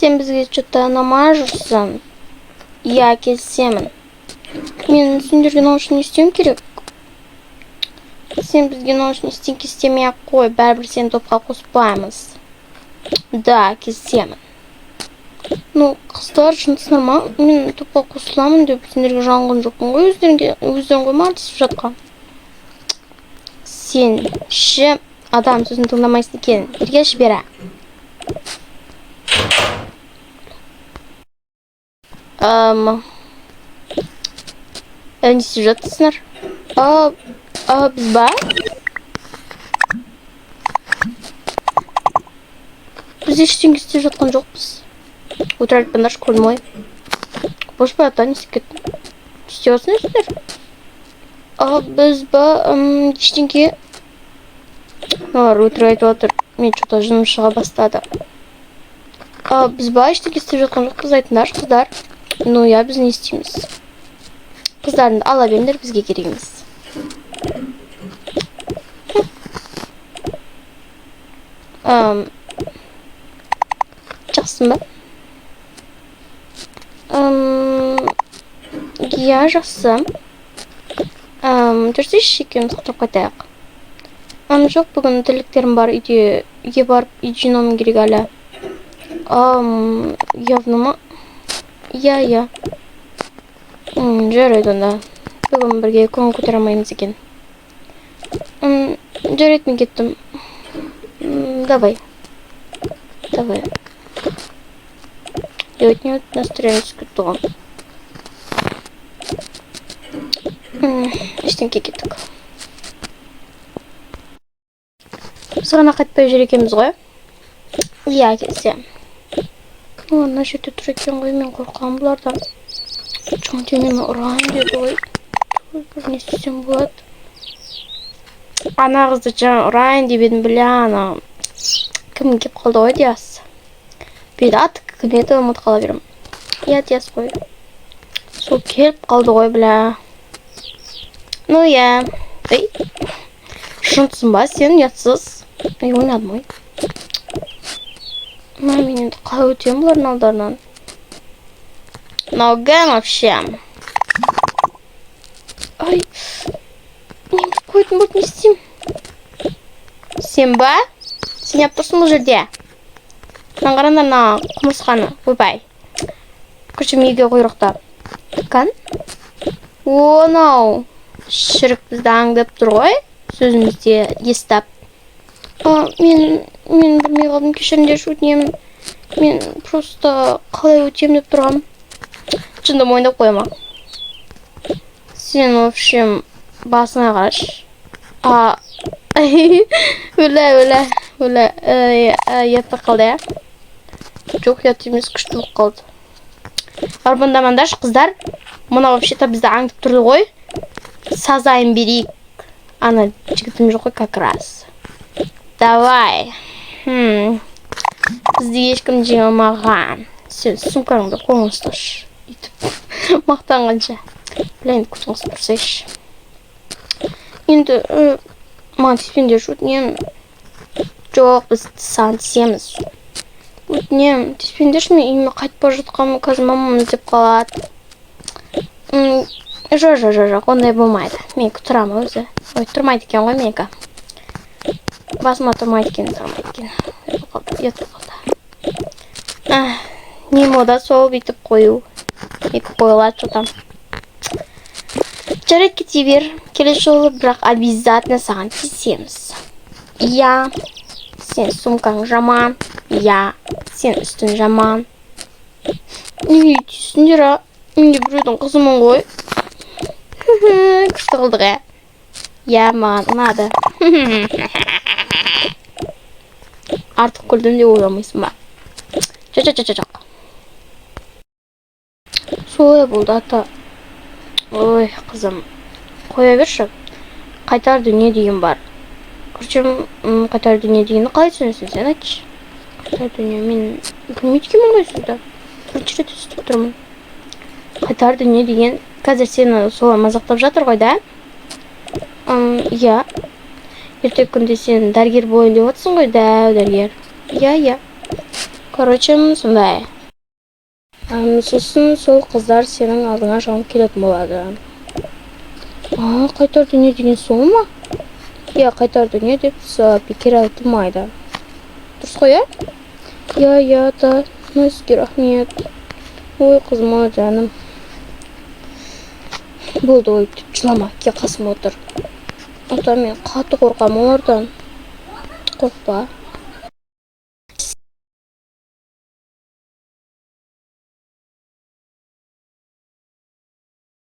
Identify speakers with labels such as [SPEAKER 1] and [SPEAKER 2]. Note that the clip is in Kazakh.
[SPEAKER 1] Сен бізге что-то ұнамай жүрсің. Иә, келісемін. Мен сендерге наушын не істеуім керек? Сен бізге наушын ештеңке істемей-ақ қой, бәрібір сені топқа қоспаймыз. Да, келісемін. Ну, қыздар, шынысыңдар ма? Мен топқа қосыламын деп сендерге жалынған жоқпын ғой, өздерің ғой мартысып жатқан. Сен ше адам сөзін тыңдамайсың екен. Ергеш бері. Не істеп жатсыңдар? Біз ба? Біз ештеңе істеп жатқан жоқпыз. Отыра айтпаңдаршы, көрдім ғой. Бош па ата, не істеп кеттің? Не істеп жатсыңдар? Біз ба? Ештеңе. Олар өтірік айтып отыр. Мен что-то жыным шыға бастады. Біз ба? Ештеңе істеп жатқан жоқпыз, айтыңдаршы, қыздар. Ну, я біз не істейміз. Қыздарын ала беріңдер, бізге керек емес. Жақсың ба? Иә, жақсы. Жүрсейші екеуміз құтырып қайтайық. Жоқ, бүгін тірліктерім бар, үйге барып үй жинауым керек әлі. Явно ма? Иә. Жарайды онда. Бүгін бірге көңіл көтере алмаймыз екен. Жарайды, мен кеттім. Давай. Сегодня настроение скрытого. Ештеңке кеттік. Біз ғана қайтпай жүр екенбіз ғой? Иә, келсем. Ана жерде тұр екен ғой, мен қорқамын бұлардан. Чоң денені ұрайын деді ғой. Не істесем болады? Ана қызды жаңа ұрайын деп едім, біле, ана кім кеп қалды ғой Диас. Бейді аты кім еді, ұмыт қала берем. Иә, Диас қой. Сол келіп қалды ғой, біле. Ну, иә. Шынтсың ба, сен ұятсыз. Ойнадым ғой. Мен енді қалай өтем бұлардың алдарынан. Ногам вообще. Мен қойдың болды, не істейм? Сен ба? Сен еп тұрсың бұл жерде? Қараңдар на құмырсқаны, ойбай. Күршім еге қойрықта. Кан? Нау. Шірік бізді аңдып тұр ғой. Сөзімізде естап. Мен білмей қалдым, кешіріңдерші өтінемін. Мен просто қалай өтем деп тұрғам. Шынды мойындап қойма. Сен, в общем, басына қараш. Өлі. Ятты қалды, я? Жоқ, ят емес, күшті болып қалды. Арбандамандаршы, қыздар. Мұна вообще-то бізді аңдып тұрды ғой. Сазайын берейік. Ана жігітім жоқ қой, как раз. Давай. Бізді ешкім жеңе алмаған. Сен сумкаңды қолын ұсташы. Мақтанғанша. Біләйін, күтін қысып тұрсайшы. Енді маған тиспендер өтінем. Жоқ, біз саған тисеміз. Өтінем, тиспендерші, мен үйіме қайтпа жатқанмын, қазір мамам іздеп қалады. Жоқ, ондай болмайды. Мен күтірам өзі. Ой, тұрмайды екен ғой менікі. Басыма тұрмайды екен. Ертіп қалды. Не мода сол бүйтіп қою. Екі қойылады что-то. Жарайды, кете бер. Келесі жолы, бірақ обязательно саған тисеміз. Я. Сен сумкаң жаман. Я. Сен үстін жаман. Неге түйсіңдер, а? Менде біреудің қызымын ғой. Күшті қылдық, ә? Я, маған ұнады. Артық күлдім де ойламайсың ба? Жоқ. Солай болды, ата. Ой, қызым. Қоя берші. Қайтар дүние деген бар. Күршім, қайтар дүние дегенді қалай түсінесің сен, айтшы? Қайтар дүние, мен білмейді кемін ғой сізді. Бірінші рет естіп тұрмын. Қайтар дүние деген, қазір сені солай мазақтап жатыр ғой, да? Иә. Ертек күнде сен дәрігер болайын деп отырсың ғой, дәу дәрігер. Иә. короче сондай. Сосын сол қыздар сенің алдыңа шауып келетін болады. Қайтар дүние деген сол ма? Иә, қайтар дүние деп бекер айтылмайды. Дұрыс қой, иә? Иә, да. Сізге рахмет. Ой, қызым, жаным. Болды, ой, деп жылама, ке қасыма отыр. Ата, мен қатты қорқамын олардан. Қорқпа.